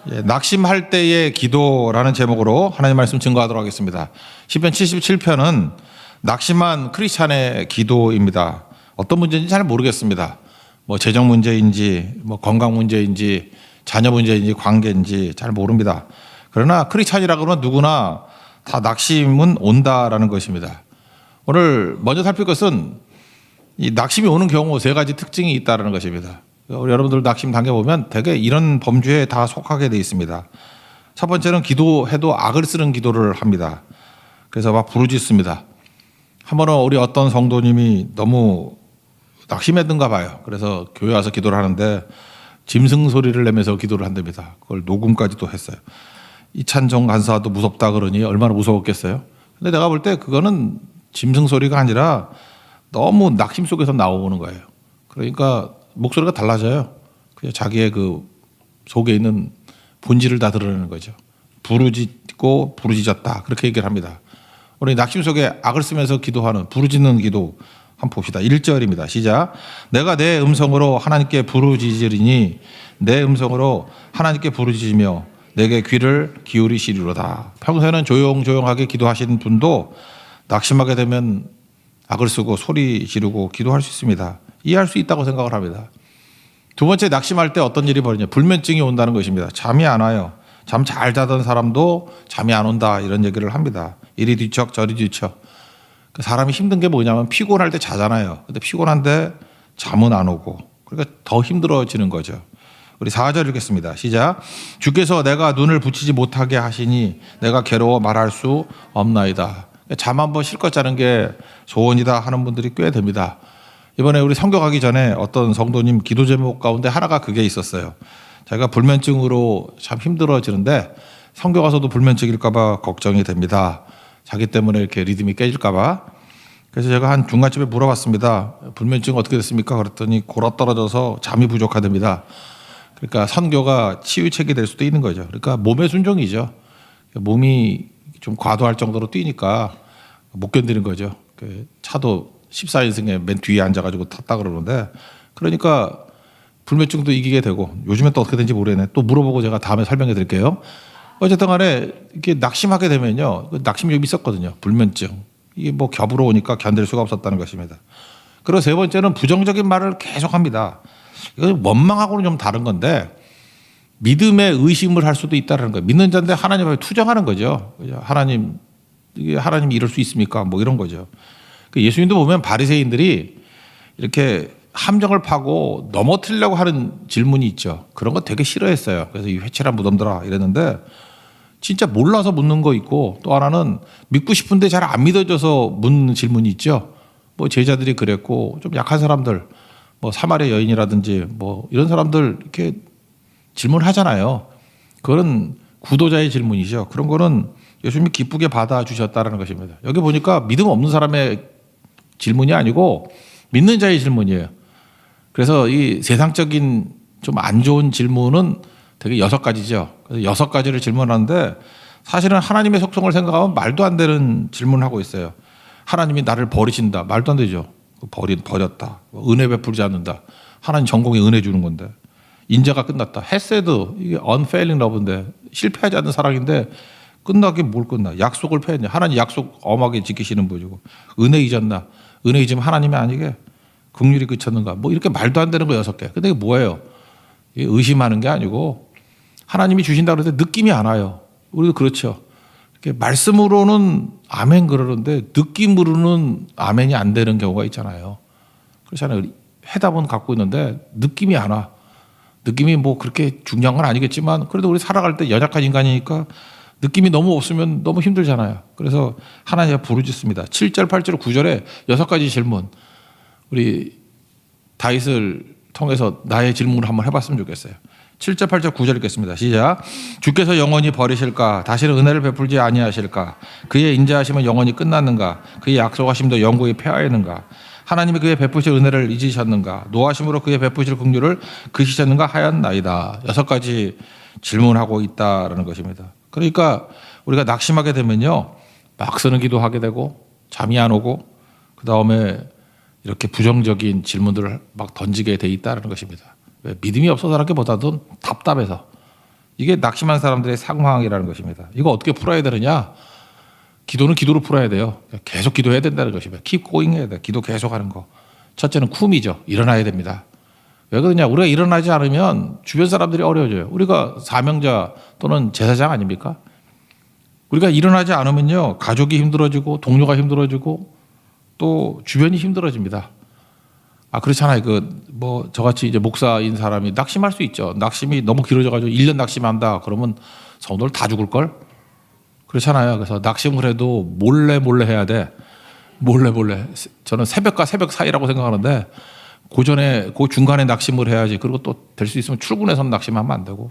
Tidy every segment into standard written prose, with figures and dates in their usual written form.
낙심할 때의 기도라는 제목으로 하나님 말씀 증거하도록 하겠습니다. 시편 77편은 낙심한 크리스찬의 기도입니다. 어떤 문제인지 잘 모르겠습니다. 뭐 재정 문제인지 뭐 건강 문제인지 자녀 문제인지 관계인지 잘 모릅니다. 그러나 크리스찬이라고 하면 누구나 다 낙심은 온다라는 것입니다. 오늘 먼저 살필 것은 이 낙심이 오는 경우 세 가지 특징이 있다는 것입니다. 우리 여러분들 낙심 당해보면 대개 이런 범주에 다 속하게 되어 있습니다. 첫 번째는 기도해도 악을 쓰는 기도를 합니다. 그래서 막 부르짖습니다. 한 번은 우리 어떤 성도님이 너무 낙심했는가 봐요. 그래서 교회 와서 기도를 하는데 짐승 소리를 내면서 기도를 한답니다. 그걸 녹음까지도 했어요. 이 찬송 간사도 무섭다 그러니 얼마나 무서웠겠어요. 근데 내가 볼 때 그거는 짐승 소리가 아니라 너무 낙심 속에서 나오는 거예요. 그러니까 목소리가 달라져요. 그냥 자기의 그 속에 있는 본질을 다 드러내는 거죠. 부르짖고 부르짖었다 그렇게 얘기를 합니다. 우리 낙심 속에 악을 쓰면서 기도하는 부르짖는 기도 한번 봅시다. 1절입니다. 시작. 내가 내 음성으로 하나님께 부르짖으리니 내 음성으로 하나님께 부르짖으며 내게 귀를 기울이시리로다. 평소에는 조용조용하게 기도하시는 분도 낙심하게 되면 악을 쓰고 소리 지르고 기도할 수 있습니다. 이해할 수 있다고 생각을 합니다. 두 번째, 낙심할 때 어떤 일이 벌어지냐. 불면증이 온다는 것입니다. 잠이 안 와요. 잠 잘 자던 사람도 잠이 안 온다 이런 얘기를 합니다. 이리 뒤척 저리 뒤척. 사람이 힘든 게 뭐냐면 피곤할 때 자잖아요. 근데 피곤한데 잠은 안 오고 그러니까 더 힘들어지는 거죠. 우리 4절 읽겠습니다. 시작. 주께서 내가 눈을 붙이지 못하게 하시니 내가 괴로워 말할 수 없나이다. 잠 한번 실컷 자는 게 소원이다 하는 분들이 꽤 됩니다. 이번에 우리 선교 가기 전에 어떤 성도님 기도 제목 가운데 하나가 그게 있었어요. 자기가 불면증으로 참 힘들어지는데 선교 가서도 불면증일까 봐 걱정이 됩니다. 자기 때문에 이렇게 리듬이 깨질까 봐. 그래서 제가 한 중간쯤에 물어봤습니다. 불면증 어떻게 됐습니까? 그랬더니 골아 떨어져서 잠이 부족하답니다. 그러니까 선교가 치유책이 될 수도 있는 거죠. 그러니까 몸의 순종이죠. 몸이 좀 과도할 정도로 뛰니까 못 견디는 거죠. 차도 14인승에 맨 뒤에 앉아가지고 탔다 그러는데 그러니까 불면증도 이기게 되고 요즘엔 또 어떻게 되는지 모르겠네. 또 물어보고 제가 다음에 설명해 드릴게요. 어쨌든 간에 이렇게 낙심하게 되면요. 낙심이 좀 있었거든요. 불면증. 이게 뭐 겹으로 오니까 견딜 수가 없었다는 것입니다. 그리고 세 번째는 부정적인 말을 계속 합니다. 이건 원망하고는 좀 다른 건데 믿음에 의심을 할 수도 있다는 거예요. 믿는 자인데 하나님 앞에 투정하는 거죠. 하나님, 이게 하나님이 이럴 수 있습니까? 뭐 이런 거죠. 예수님도 보면 바리새인들이 이렇게 함정을 파고 넘어뜨리려고 하는 질문이 있죠. 그런 거 되게 싫어했어요. 그래서 이 회칠한 무덤들아 이랬는데 진짜 몰라서 묻는 거 있고 또 하나는 믿고 싶은데 잘 안 믿어져서 묻는 질문이 있죠. 뭐 제자들이 그랬고 좀 약한 사람들 뭐 사마리아 여인이라든지 뭐 이런 사람들 이렇게 질문하잖아요. 그런 구도자의 질문이죠. 그런 거는 예수님이 기쁘게 받아주셨다는 것입니다. 여기 보니까 믿음 없는 사람의 질문이 아니고 믿는 자의 질문이에요. 그래서 이 세상적인 좀 안 좋은 질문은 되게 6가지죠. 그래서 6가지를 질문하는데 사실은 하나님의 속성을 생각하면 말도 안 되는 질문을 하고 있어요. 하나님이 나를 버리신다. 말도 안 되죠. 버렸다. 은혜 베풀지 않는다. 하나님 전공에 은혜 주는 건데. 인자가 끝났다. 헤세드, 이게 unfailing love인데 실패하지 않는 사랑인데 끝나게 뭘 끝나. 약속을 폐했냐. 하나님 약속 엄하게 지키시는 분이고 은혜 잊었나. 은혜 잊으면 하나님이 아니게 긍휼이 그쳤는가. 뭐 이렇게 말도 안 되는 거 6개. 근데 이게 뭐예요? 이게 의심하는 게 아니고 하나님이 주신다고 해서 느낌이 안 와요. 우리도 그렇죠. 이렇게 말씀으로는 아멘 그러는데 느낌으로는 아멘이 안 되는 경우가 있잖아요. 그렇잖아요. 해답은 갖고 있는데 느낌이 안 와. 느낌이 뭐 그렇게 중요한 건 아니겠지만 그래도 우리 살아갈 때 연약한 인간이니까 느낌이 너무 없으면 너무 힘들잖아요. 그래서 하나님 부르짖습니다. 7절, 8절, 9절에 6가지 질문. 우리 다윗을 통해서 나의 질문을 한번 해봤으면 좋겠어요. 7절, 8절, 9절 읽겠습니다. 시작. 주께서 영원히 버리실까? 다시는 은혜를 베풀지 아니하실까? 그의 인자하심은 영원히 끝났는가? 그의 약속하심도 영구히 폐하였는가? 하나님이 그의 베푸실 은혜를 잊으셨는가? 노하심으로 그의 베푸실 긍휼을 그시셨는가 하였나이다. 6가지 질문하고 있다라는 것입니다. 그러니까 우리가 낙심하게 되면요. 막 쓰는 기도하게 되고 잠이 안 오고 그다음에 이렇게 부정적인 질문들을 막 던지게 돼 있다는 것입니다. 왜? 믿음이 없어서라기보다도 답답해서 이게 낙심한 사람들의 상황이라는 것입니다. 이거 어떻게 풀어야 되느냐? 기도는 기도로 풀어야 돼요. 계속 기도해야 된다는 것입니다. keep going 해야 돼. 기도 계속 하는 거. 첫째는 쿰이죠. 일어나야 됩니다. 왜 그러냐? 우리가 일어나지 않으면 주변 사람들이 어려워져요. 우리가 사명자 또는 제사장 아닙니까? 우리가 일어나지 않으면요, 가족이 힘들어지고 동료가 힘들어지고 또 주변이 힘들어집니다. 그렇잖아요. 저같이 이제 목사인 사람이 낙심할 수 있죠. 낙심이 너무 길어져가지고 1년 낙심한다. 그러면 성도들 다 죽을걸? 그렇잖아요. 그래서 낙심을 해도 몰래 해야 돼. 몰래. 저는 새벽과 새벽 사이라고 생각하는데 그 중간에 낙심을 해야지. 그리고 또 될 수 있으면 출근해서는 낙심하면 안 되고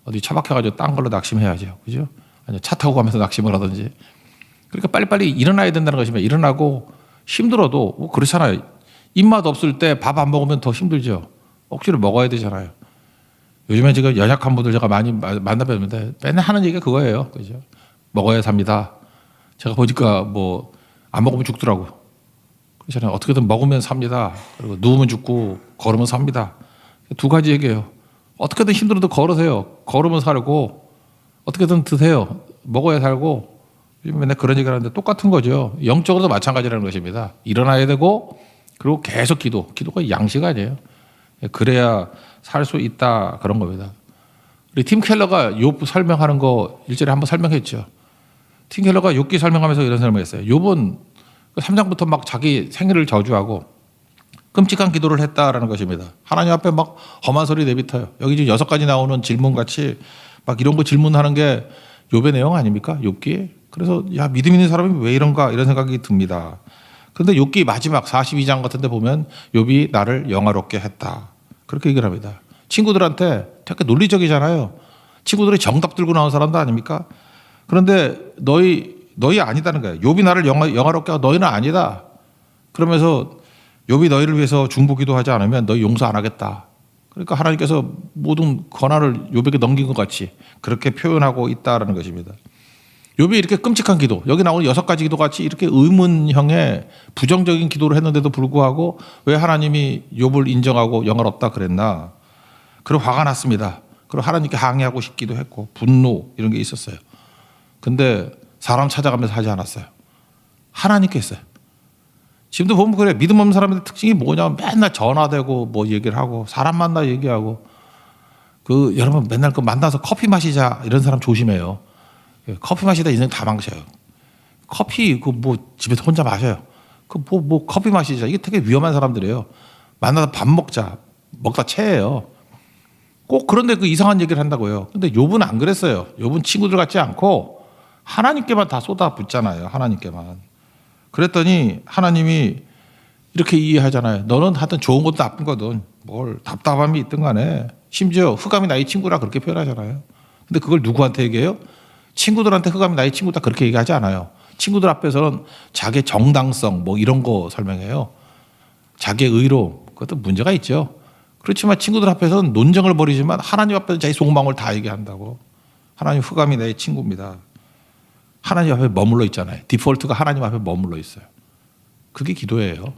어디 차 막혀가지고 딴 걸로 낙심해야죠. 그죠? 아니, 차 타고 가면서 낙심을 하든지. 그러니까 빨리빨리 일어나야 된다는 것이면 일어나고 힘들어도 그렇잖아요. 입맛 없을 때 밥 안 먹으면 더 힘들죠. 억지로 먹어야 되잖아요. 요즘에 지금 연약한 분들 제가 많이 만나뵙는데 맨날 하는 얘기가 그거예요. 그죠? 먹어야 삽니다. 제가 보니까 안 먹으면 죽더라고. 그렇잖아요. 어떻게든 먹으면 삽니다. 그리고 누우면 죽고 걸으면 삽니다. 두 가지 얘기예요. 어떻게든 힘들어도 걸으세요. 걸으면 살고 어떻게든 드세요. 먹어야 살고. 요즘 맨날 그런 얘기를 하는데 똑같은 거죠. 영적으로도 마찬가지라는 것입니다. 일어나야 되고 그리고 계속 기도가 양식 아니에요. 그래야 살 수 있다 그런 겁니다. 우리 팀 켈러가 욥 설명하는 거 일절에 한번 설명했죠. 팀 켈러가 욥기 설명하면서 이런 설명했어요. 욥은 3장부터 막 자기 생애를 저주하고 끔찍한 기도를 했다라는 것입니다. 하나님 앞에 막 험한 소리 내뱉어요. 여기 지금 6가지 나오는 질문 같이 막 이런 거 질문하는 게 욥의 내용 아닙니까? 욥기. 그래서 야, 믿음 있는 사람이 왜 이런가 이런 생각이 듭니다. 그런데 욥기 마지막 42장 같은 데 보면 욥이 나를 영화롭게 했다. 그렇게 얘기를 합니다. 친구들한테 되게 논리적이잖아요. 친구들이 정답 들고 나온 사람도 아닙니까? 그런데 너희 아니다는 거예요. 욥이 나를 영화롭게 하고 너희는 아니다. 그러면서 욥이 너희를 위해서 중보기도 하지 않으면 너희 용서 안 하겠다. 그러니까 하나님께서 모든 권한을 욥에게 넘긴 것 같이 그렇게 표현하고 있다라는 것입니다. 욥이 이렇게 끔찍한 기도, 여기 나오는 6가지 기도 같이 이렇게 의문형의 부정적인 기도를 했는데도 불구하고 왜 하나님이 욥을 인정하고 영화롭다 그랬나? 그리고 화가 났습니다. 그리고 하나님께 항의하고 싶기도 했고 분노 이런 게 있었어요. 근데 사람 찾아가면서 하지 않았어요. 하나님께 했어요. 지금도 보면 그래. 믿음 없는 사람의 특징이 뭐냐면 맨날 전화되고 얘기를 하고 사람 만나 얘기하고 여러분 맨날 만나서 커피 마시자 이런 사람 조심해요. 커피 마시다 인생 다 망쳐요. 커피 집에서 혼자 마셔요. 커피 마시자 이게 되게 위험한 사람들이에요. 만나서 밥 먹다 체해요. 꼭 그런데 이상한 얘기를 한다고요. 근데 욥은 안 그랬어요. 욥은 친구들 같지 않고 하나님께만 다 쏟아붓잖아요. 하나님께만. 그랬더니 하나님이 이렇게 이해하잖아요. 너는 하여튼 좋은 것도 나쁜 거든 뭘 답답함이 있든 간에 심지어 흑암이 나의 친구라 그렇게 표현하잖아요. 근데 그걸 누구한테 얘기해요? 친구들한테 흑암이 나의 친구다 그렇게 얘기하지 않아요. 친구들 앞에서는 자기의 정당성 이런 거 설명해요. 자기의 의로 그것도 문제가 있죠. 그렇지만 친구들 앞에서는 논쟁을 벌이지만 하나님 앞에서 자기 속마음을 다 얘기한다고. 하나님 흑암이 나의 친구입니다. 하나님 앞에 머물러 있잖아요. 디폴트가 하나님 앞에 머물러 있어요. 그게 기도예요.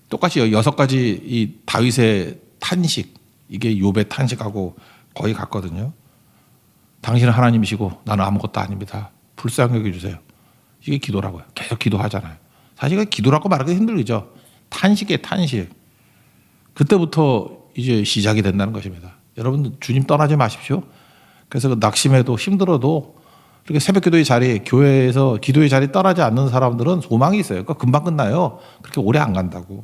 똑같이 6가지 이 다윗의 탄식, 이게 욥의 탄식하고 거의 같거든요. 당신은 하나님이시고 나는 아무것도 아닙니다. 불쌍히 여겨주세요. 이게 기도라고요. 계속 기도하잖아요. 사실 기도라고 말하기 힘들죠. 탄식이에요, 탄식. 그때부터 이제 시작이 된다는 것입니다. 여러분 주님 떠나지 마십시오. 그래서 낙심해도 힘들어도 이렇게 새벽 기도의 자리, 교회에서 기도의 자리 떠나지 않는 사람들은 소망이 있어요. 그러니까 금방 끝나요. 그렇게 오래 안 간다고.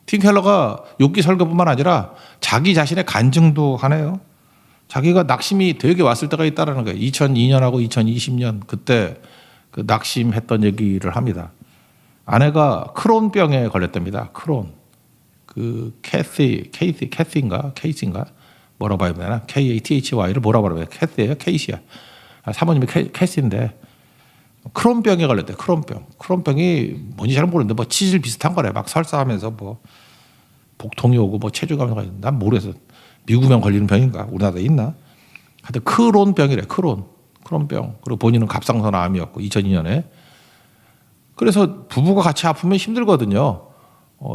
팀 켈러가 욥기 설교뿐만 아니라 자기 자신의 간증도 하네요. 자기가 낙심이 되게 왔을 때가 있다는 거예요. 2002년하고 2020년 그때 낙심했던 얘기를 합니다. 아내가 크론병에 걸렸답니다. 크론. 케이스인가? 뭐라고 봐야 되나? KATHY를 뭐라고 말해요? 캐시예요? 케이시야. 사모님이 캐시인데 크론병에 걸렸대. 크론병이 뭔지 잘 모르는데 치질 비슷한 거래. 막 설사하면서 복통이 오고 체중감이 가지고 난 모르겠어. 미국면 걸리는 병인가? 우리나라에 있나? 하여튼 크론병이래. 크론병. 그리고 본인은 갑상선 암이었고 2002년에. 그래서 부부가 같이 아프면 힘들거든요.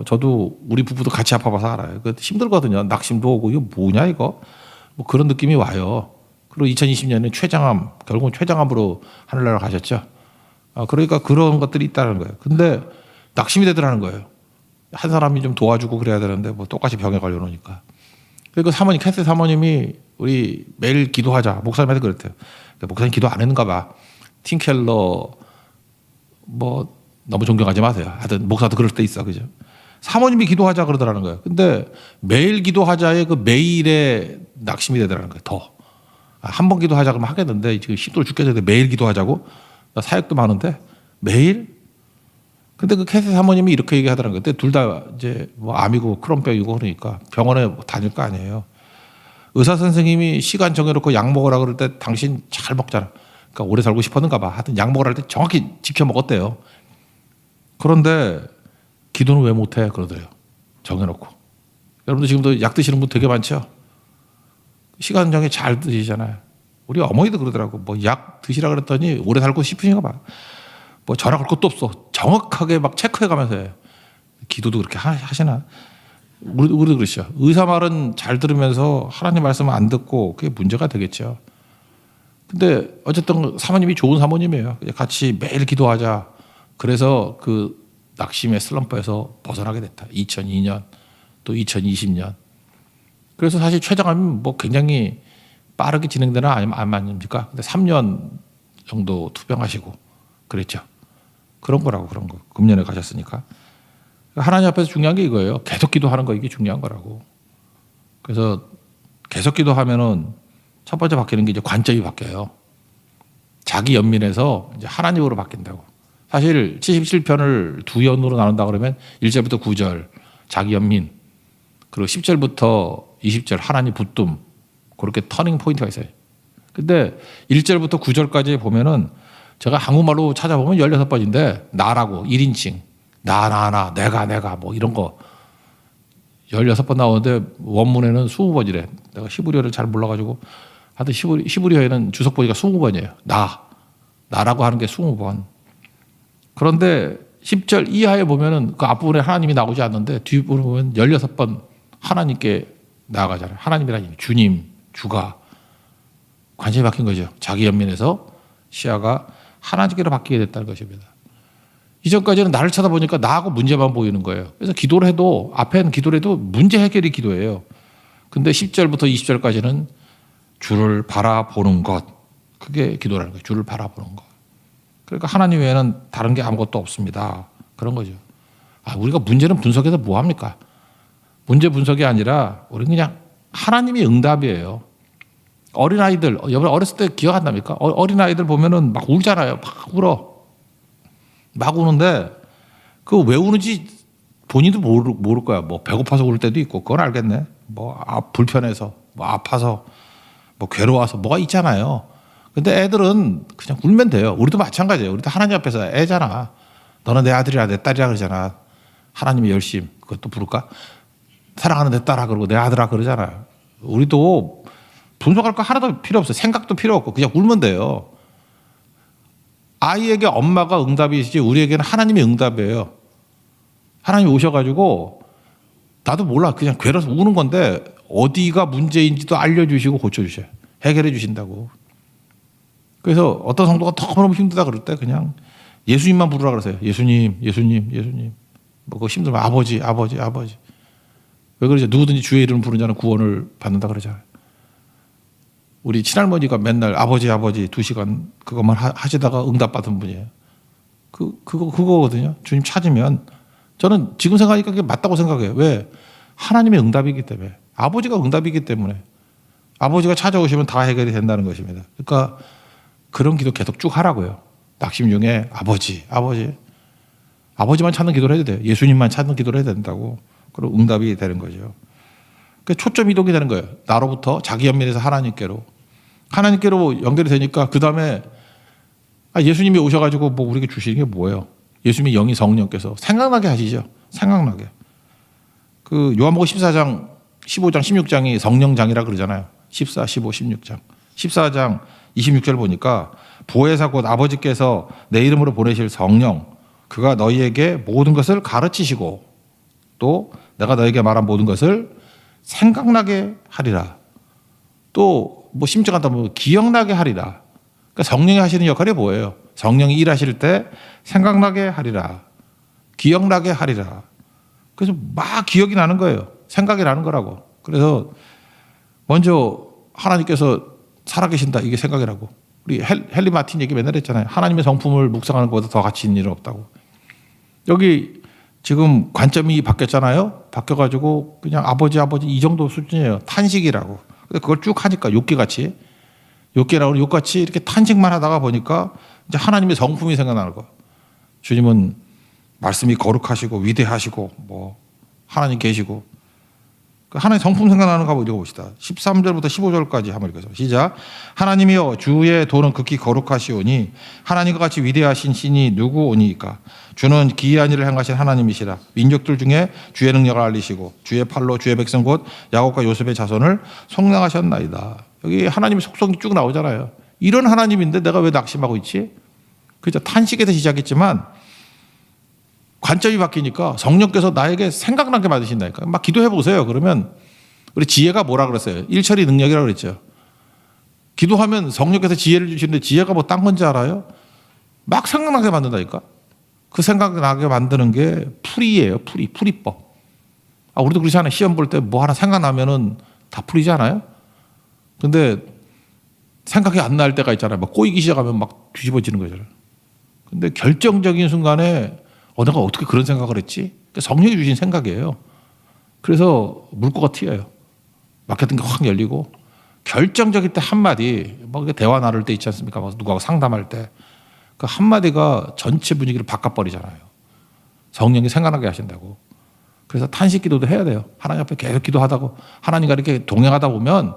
저도 우리 부부도 같이 아파봐서 알아요. 힘들거든요. 낙심도 오고 이거 뭐냐 이거. 뭐 그런 느낌이 와요. 그리고 2020년에 최장암, 결국은 최장암으로 하늘나라 가셨죠. 그러니까 그런 것들이 있다는 거예요. 근데 낙심이 되더라는 거예요. 한 사람이 좀 도와주고 그래야 되는데 뭐 똑같이 병에 걸려놓으니까. 그리고 사모님, 캐스 사모님이 우리 매일 기도하자. 목사님한테 그랬대요. 목사님 기도 안 했는가 봐. 팀 켈러 뭐 너무 존경하지 마세요. 하여튼 목사도 그럴 때 있어. 그죠? 사모님이 기도하자 그러더라는 거예요. 근데 매일 기도하자에 그 매일에 낙심이 되더라는 거예요. 더. 한 번 기도하자 그러면 하겠는데 지금 힘들어 죽겠는데 매일 기도하자고? 나 사역도 많은데 매일? 근데 그 캐스 사모님이 이렇게 얘기하더라는 거예요. 둘 다 이제 뭐 암이고 크론병이고 그러니까 병원에 다닐 거 아니에요. 의사 선생님이 시간 정해놓고 약 먹으라 그럴 때 당신 잘 먹잖아. 그러니까 오래 살고 싶었는가 봐. 하여튼 약 먹으라 할 때 정확히 지켜 먹었대요. 그런데 기도는 왜 못해? 그러더래요. 정해놓고. 여러분들 지금도 약 드시는 분 되게 많죠? 시간 정해 잘 드시잖아요. 우리 어머니도 그러더라고. 뭐 약 드시라 그랬더니 오래 살고 싶으신가 봐. 뭐 전화 걸 것도 없어. 정확하게 막 체크해 가면서 해요. 기도도 그렇게 하시나? 우리도 그러시죠. 의사 말은 잘 들으면서 하나님 말씀은 안 듣고 그게 문제가 되겠죠. 근데 어쨌든 사모님이 좋은 사모님이에요. 같이 매일 기도하자. 그래서 그 낙심의 슬럼프에서 벗어나게 됐다. 2002년 또 2020년. 그래서 사실 췌장암이 뭐 굉장히 빠르게 진행되나 아니면 안 맞습니까? 근데 3년 정도 투병하시고 그랬죠. 그런 거라고 그런 거. 금년에 가셨으니까. 하나님 앞에서 중요한 게 이거예요. 계속 기도하는 거 이게 중요한 거라고. 그래서 계속 기도하면은 첫 번째 바뀌는 게 이제 관점이 바뀌어요. 자기 연민에서 이제 하나님으로 바뀐다고. 사실 77편을 두 연으로 나눈다 그러면 1절부터 9절 자기 연민 그리고 10절부터 20절 하나님 붙듦 그렇게 터닝 포인트가 있어요. 근데 1절부터 9절까지 보면은 제가 한국말로 찾아보면 16번인데 나라고 1인칭 나 내가 뭐 이런 거 16번 나오는데 원문에는 20번이래. 내가 히브리어를 잘 몰라가지고 하여튼 히브리어에는 주석 보니까 20번이에요. 나라고 하는 게 20번. 그런데 10절 이하에 보면은 그 앞부분에 하나님이 나오지 않는데 뒷부분에 보면 16번 하나님께 나아가잖아요. 하나님이라니 주님, 주가 관심이 바뀐 거죠. 자기 연민에서 시야가 하나님께로 바뀌게 됐다는 것입니다. 이전까지는 나를 쳐다보니까 나하고 문제만 보이는 거예요. 그래서 기도를 해도 앞에는 기도를 해도 문제 해결이 기도예요. 근데 10절부터 20절까지는 주를 바라보는 것. 그게 기도라는 거예요. 주를 바라보는 것. 그러니까 하나님 외에는 다른 게 아무것도 없습니다. 그런 거죠. 우리가 문제는 분석해서 뭐 합니까? 문제 분석이 아니라 우리는 그냥 하나님이 응답이에요. 어린아이들, 여러분 어렸을 때 기억 안 납니까? 어린아이들 보면은 막 울잖아요. 막 울어. 막 우는데 그 왜 우는지 본인도 모를 거야. 뭐 배고파서 울 때도 있고 그건 알겠네. 뭐 불편해서, 뭐 아파서, 뭐 괴로워서 뭐가 있잖아요. 근데 애들은 그냥 울면 돼요. 우리도 마찬가지예요. 우리도 하나님 앞에서 애잖아. 너는 내 아들이라 내 딸이라 그러잖아. 하나님의 열심 그것도 부를까? 사랑하는 내 딸아 그러고 내 아들아 그러잖아요. 우리도 분석할 거 하나도 필요 없어요. 생각도 필요 없고 그냥 울면 돼요. 아이에게 엄마가 응답이시지 우리에게는 하나님이 응답이에요. 하나님이 오셔가지고 나도 몰라 그냥 괴로워서 우는 건데 어디가 문제인지도 알려주시고 고쳐주셔요. 해결해 주신다고. 그래서 어떤 성도가 너무너무 힘들다 그럴 때 그냥 예수님만 부르라 그러세요. 예수님. 뭐 그거 힘들면 아버지. 왜 그러죠? 누구든지 주의 이름을 부르는 자는 구원을 받는다 그러잖아요. 우리 친할머니가 맨날 아버지 2시간 그것만 하시다가 응답받은 분이에요. 그거거든요. 주님 찾으면 저는 지금 생각하니까 그게 맞다고 생각해요. 왜? 하나님의 응답이기 때문에. 아버지가 응답이기 때문에. 아버지가 찾아오시면 다 해결이 된다는 것입니다. 그러니까 그런 기도 계속 쭉 하라고요. 낙심 중에 아버지만 찾는 기도를 해도 돼요. 예수님만 찾는 기도를 해야 된다고. 그럼 응답이 되는 거죠. 그 초점 이동이 되는 거예요. 나로부터 자기 연민에서 하나님께로 연결이 되니까 그 다음에 예수님이 오셔가지고 뭐 우리에게 주시는 게 뭐예요? 예수님의 영이 성령께서 생각나게 하시죠. 생각나게. 그 요한복음 14장, 15장, 16장이 성령장이라 그러잖아요. 14, 15, 16장. 14장 26절 보니까 보혜사 곧 아버지께서 내 이름으로 보내실 성령 그가 너희에게 모든 것을 가르치시고 또 내가 너에게 말한 모든 것을 생각나게 하리라. 또 뭐 심증한다 뭐 기억나게 하리라. 그러니까 성령이 하시는 역할이 뭐예요? 성령이 일하실 때 생각나게 하리라. 기억나게 하리라. 그래서 막 기억이 나는 거예요. 생각이 나는 거라고. 그래서 먼저 하나님께서 살아계신다. 이게 생각이라고. 우리 헨리 마틴 얘기 맨날 했잖아요. 하나님의 성품을 묵상하는 것보다 더 가치 있는 일은 없다고. 여기 지금 관점이 바뀌었잖아요. 바뀌어가지고 그냥 아버지 이 정도 수준이에요. 탄식이라고. 근데 그걸 쭉 하니까 욕기같이 욕같이 이렇게 탄식만 하다가 보니까 이제 하나님의 성품이 생각나는 거. 주님은 말씀이 거룩하시고 위대하시고 뭐 하나님 계시고 하나님 성품 생각나는 거 한번 읽어봅시다. 13절부터 15절까지 한번 읽어서 시작. 하나님이여 주의 도는 극히 거룩하시오니 하나님과 같이 위대하신 신이 누구오니이까. 주는 기이한 일을 행하신 하나님이시라. 민족들 중에 주의 능력을 알리시고 주의 팔로 주의 백성 곧 야곱과 요셉의 자손을 속량하셨나이다. 여기 하나님의 속성이 쭉 나오잖아요. 이런 하나님인데 내가 왜 낙심하고 있지? 그죠? 탄식에서 시작했지만 관점이 바뀌니까 성령께서 나에게 생각나게 만드신다니까. 막 기도해 보세요. 그러면 우리 지혜가 뭐라 그랬어요? 일처리 능력이라고 그랬죠. 기도하면 성령께서 지혜를 주시는데 지혜가 뭐 딴 건지 알아요? 막 생각나게 만든다니까. 그 생각나게 만드는 게 풀이예요. 풀이법. 우리도 그렇지 않아요? 시험 볼 때 뭐 하나 생각나면은 다 풀이지 않아요? 근데 생각이 안 날 때가 있잖아요. 막 꼬이기 시작하면 막 뒤집어지는 거잖아요. 근데 결정적인 순간에 내가 어떻게 그런 생각을 했지? 성령이 주신 생각이에요. 그래서 물꼬가 튀어요. 막혔던 게 확 열리고 결정적일 때 한마디, 막 대화 나눌 때 있지 않습니까? 누구하고 상담할 때 그 한마디가 전체 분위기를 바꿔버리잖아요. 성령이 생각나게 하신다고. 그래서 탄식 기도도 해야 돼요. 하나님 앞에 계속 기도하다고 하나님과 이렇게 동행하다 보면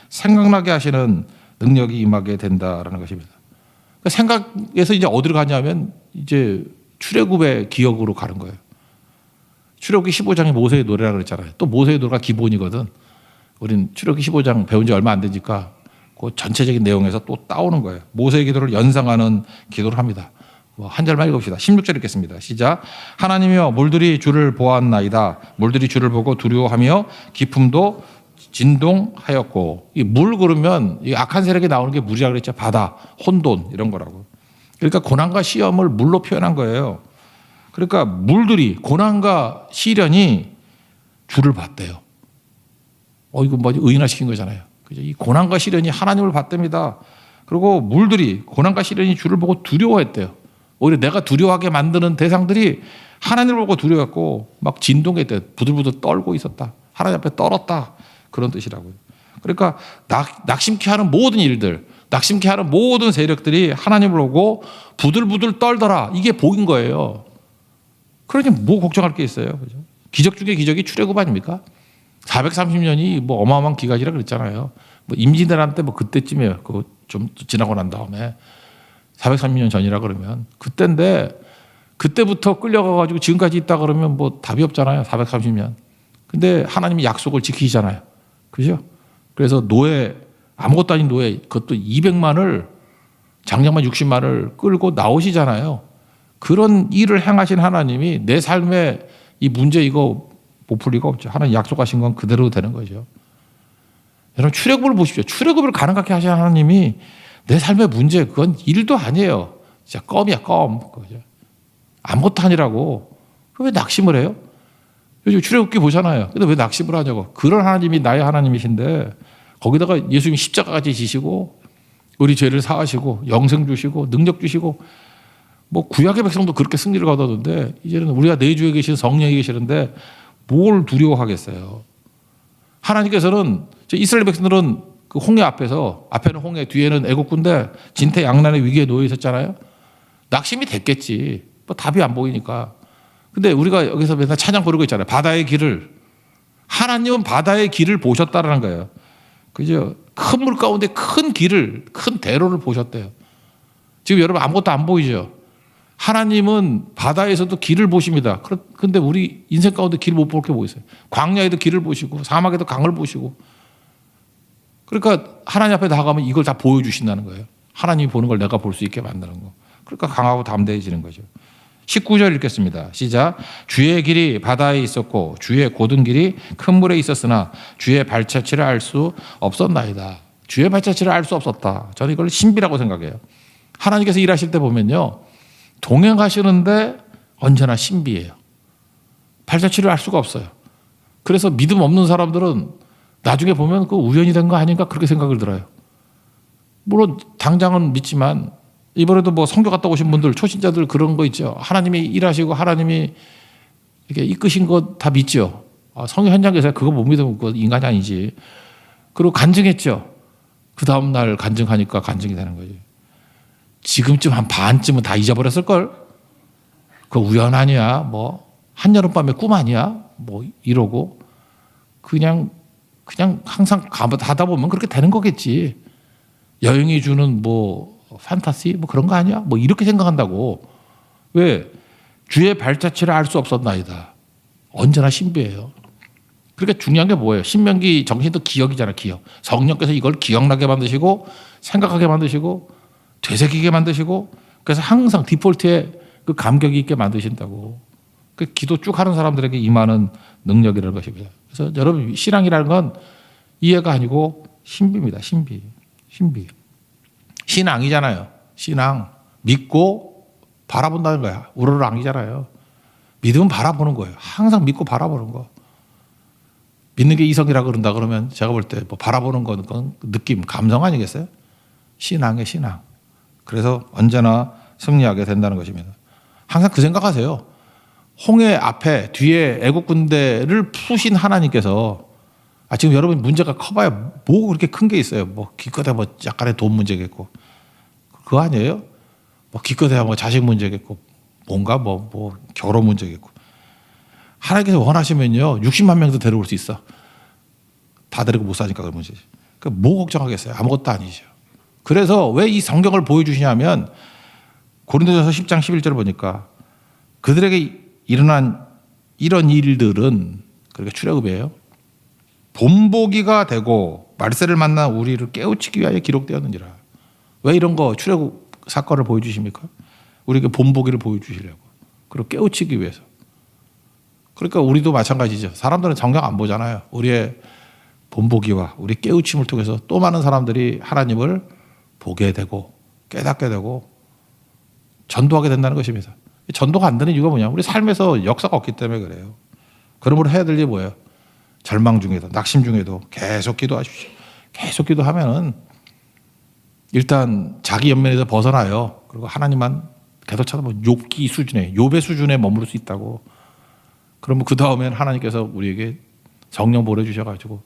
생각나게 하시는 능력이 임하게 된다라는 것입니다. 생각에서 이제 어디로 가냐면 이제 출애굽의 기억으로 가는 거예요. 출애굽기 15장이 모세의 노래라고 그랬잖아요. 또 모세의 노래가 기본이거든. 우린 출애굽기 15장 배운 지 얼마 안 되니까 그 전체적인 내용에서 또 따오는 거예요. 모세의 기도를 연상하는 기도를 합니다. 한 절만 읽읍시다. 16절 읽겠습니다. 시작. 하나님이여 물들이 주를 보았나이다. 물들이 주를 보고 두려워하며 기품도 진동하였고. 이 물 그러면 이 악한 세력이 나오는 게 물이라고 그랬죠. 바다, 혼돈 이런 거라고. 그러니까 고난과 시험을 물로 표현한 거예요. 그러니까 물들이 고난과 시련이 주를 봤대요. 이거 뭐지? 의인화시킨 거잖아요. 그죠? 이 고난과 시련이 하나님을 봤답니다. 그리고 물들이 고난과 시련이 주를 보고 두려워했대요. 오히려 내가 두려워하게 만드는 대상들이 하나님을 보고 두려워했고 막 진동했대요. 부들부들 떨고 있었다. 하나님 앞에 떨었다. 그런 뜻이라고요. 그러니까 낙심케 하는 모든 일들, 낙심케 하는 모든 세력들이 하나님을 보고 부들부들 떨더라. 이게 복인 거예요. 그러니 뭐 걱정할 게 있어요. 그죠? 기적 중에 기적이 출애굽 아닙니까? 430년이 뭐 어마어마한 기간이라 그랬잖아요. 뭐 임진왜란 뭐 그때쯤이에요. 그거 좀 지나고 난 다음에 430년 전이라 그러면 그때인데 그때부터 끌려가가지고 지금까지 있다 그러면 뭐 답이 없잖아요. 430년. 근데 하나님이 약속을 지키시잖아요. 그죠? 그래서 노예, 아무것도 아닌 노예, 그것도 200만을, 장정만 60만을 끌고 나오시잖아요. 그런 일을 행하신 하나님이 내 삶에 이 문제 이거 못 풀 리가 없죠. 하나님 약속하신 건 그대로 되는 거죠. 여러분 출애굽을 보십시오. 출애굽을 가능하게 하신 하나님이 내 삶의 문제 그건 일도 아니에요. 진짜 껌이야 껌. 그죠? 아무것도 아니라고. 왜 낙심을 해요? 요즘 출애굽기 보잖아요. 근데 왜 낙심을 하냐고. 그런 하나님이 나의 하나님이신데 거기다가 예수님이 십자가까지 지시고 우리 죄를 사하시고 영생 주시고 능력 주시고 뭐 구약의 백성도 그렇게 승리를 거뒀는데 이제는 우리가 내 주에 계신 성령이 계시는데 뭘 두려워하겠어요. 하나님께서는 이스라엘 백성들은 그 홍해 앞에는 홍해 뒤에는 애국군데 진퇴양난의 위기에 놓여 있었잖아요. 낙심이 됐겠지. 뭐 답이 안 보이니까. 근데 우리가 여기서 맨날 찬양 부르고 있잖아요. 바다의 길을. 하나님은 바다의 길을 보셨다라는 거예요. 그죠? 큰 물 가운데 큰 길을, 큰 대로를 보셨대요. 지금 여러분 아무것도 안 보이죠? 하나님은 바다에서도 길을 보십니다. 그런데 우리 인생 가운데 길 못 볼 게 뭐 있어요? 광야에도 길을 보시고 사막에도 강을 보시고. 그러니까 하나님 앞에 나가면 이걸 다 보여주신다는 거예요. 하나님이 보는 걸 내가 볼 수 있게 만드는 거. 그러니까 강하고 담대해지는 거죠. 19절 읽겠습니다. 시작. 주의 길이 바다에 있었고 주의 곧은 길이 큰 물에 있었으나 주의 발자취를 알 수 없었나이다. 주의 발자취를 알 수 없었다. 저는 이걸 신비라고 생각해요. 하나님께서 일하실 때 보면요. 동행하시는데 언제나 신비해요. 발자취를 알 수가 없어요. 그래서 믿음 없는 사람들은 나중에 보면 그 우연이 된 거 아닌가 그렇게 생각을 들어요. 물론 당장은 믿지만 이번에도 뭐 선교 갔다 오신 분들 초신자들 그런 거 있죠. 하나님이 일하시고 하나님이 이렇게 이끄신 거 다 믿죠. 선교 현장에서 그거 못 믿으면 그 인간이 아니지. 그리고 간증했죠. 그 다음날 간증하니까 간증이 되는 거지. 지금쯤 한 반쯤은 다 잊어버렸을걸? 그거 우연 아니야? 뭐 한여름밤의 꿈 아니야? 뭐 이러고 그냥 항상 하다 보면 그렇게 되는 거겠지. 여행이 주는 뭐 판타시 뭐 그런 거 아니야? 뭐 이렇게 생각한다고. 왜? 주의 발자취를 알 수 없었나이다. 언제나 신비해요. 그러니까 중요한 게 뭐예요? 신명기 정신도 기억이잖아. 기억. 성령께서 이걸 기억나게 만드시고 생각하게 만드시고 되새기게 만드시고 그래서 항상 디폴트에 그 감격이 있게 만드신다고. 그 기도 쭉 하는 사람들에게 임하는 능력이라는 것입니다. 그래서 여러분 신앙이라는 건 이해가 아니고 신비입니다. 신비. 신앙이잖아요. 신앙. 믿고 바라본다는 거야. 우러러랑이잖아요. 믿음은 바라보는 거예요. 항상 믿고 바라보는 거. 믿는 게 이성이라 그런다 그러면 제가 볼 때 뭐 바라보는 건 느낌, 감성 아니겠어요? 신앙의 신앙. 그래서 언제나 승리하게 된다는 것입니다. 항상 그 생각하세요. 홍해 앞에 뒤에 애국 군대를 푸신 하나님께서 지금 여러분 문제가 커봐야 뭐 그렇게 큰 게 있어요. 뭐 기껏해야 뭐 약간의 돈 문제겠고 그거 아니에요? 뭐 기껏해야 뭐 자식 문제겠고 뭔가 뭐 결혼 문제겠고 하나님께서 원하시면요 60만 명도 데려올 수 있어. 다 데리고 못 사니까 그 문제지. 그러니까 뭐 걱정하겠어요? 아무것도 아니죠. 그래서 왜 이 성경을 보여주시냐면 고린도전서 10장 11절을 보니까 그들에게 일어난 이런 일들은 그렇게 출애굽이에요. 본보기가 되고 말세를 만난 우리를 깨우치기 위하여 기록되었는지라. 왜 이런 거 출애굽 사건을 보여주십니까? 우리에게 본보기를 보여주시려고. 그리고 깨우치기 위해서. 그러니까 우리도 마찬가지죠. 사람들은 성경 안 보잖아요. 우리의 본보기와 우리 깨우침을 통해서 또 많은 사람들이 하나님을 보게 되고 깨닫게 되고 전도하게 된다는 것입니다. 전도가 안 되는 이유가 뭐냐? 우리 삶에서 역사가 없기 때문에 그래요. 그러므로 해야 될 일이 뭐예요? 절망 중에도 낙심 중에도 계속 기도하십시오. 계속 기도하면은 일단 자기 연민에서 벗어나요. 그리고 하나님만 계속 찾아보면 욥기 수준에 욥의 수준에 머무를 수 있다고. 그러면 그 다음엔 하나님께서 우리에게 성령 보내주셔가지고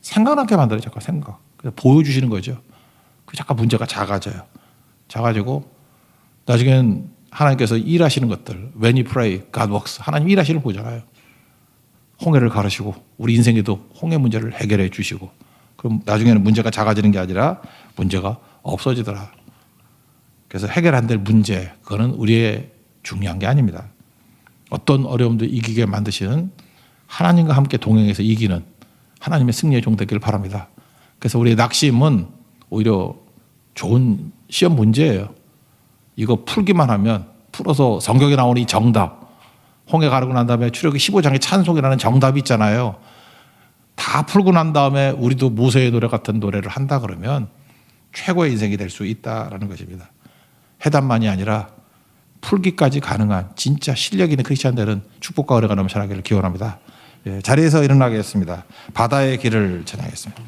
생각나게 만들어요. 잠깐 생각. 그래서 보여주시는 거죠. 그 잠깐 문제가 작아지고 나중엔 하나님께서 일하시는 것들 when you pray, God works. 하나님 일하시는 거 보잖아요. 홍해를 가르시고 우리 인생에도 홍해 문제를 해결해 주시고 그럼 나중에는 문제가 작아지는 게 아니라 문제가 없어지더라. 그래서 해결 안 될 문제 그거는 우리의 중요한 게 아닙니다. 어떤 어려움도 이기게 만드시는 하나님과 함께 동행해서 이기는 하나님의 승리의 종 되기를 바랍니다. 그래서 우리의 낙심은 오히려 좋은 시험 문제예요. 이거 풀기만 하면 풀어서 성경에 나오는 이 정답 홍해 가르고 난 다음에 출애굽기 15장에 찬송이라는 정답이 있잖아요. 다 풀고 난 다음에 우리도 모세의 노래 같은 노래를 한다 그러면 최고의 인생이 될 수 있다라는 것입니다. 해답만이 아니라 풀기까지 가능한 진짜 실력 있는 크리스찬들은 축복과 은혜가 넘쳐나기를 기원합니다. 자리에서 일어나겠습니다. 바다의 길을 찬양하겠습니다.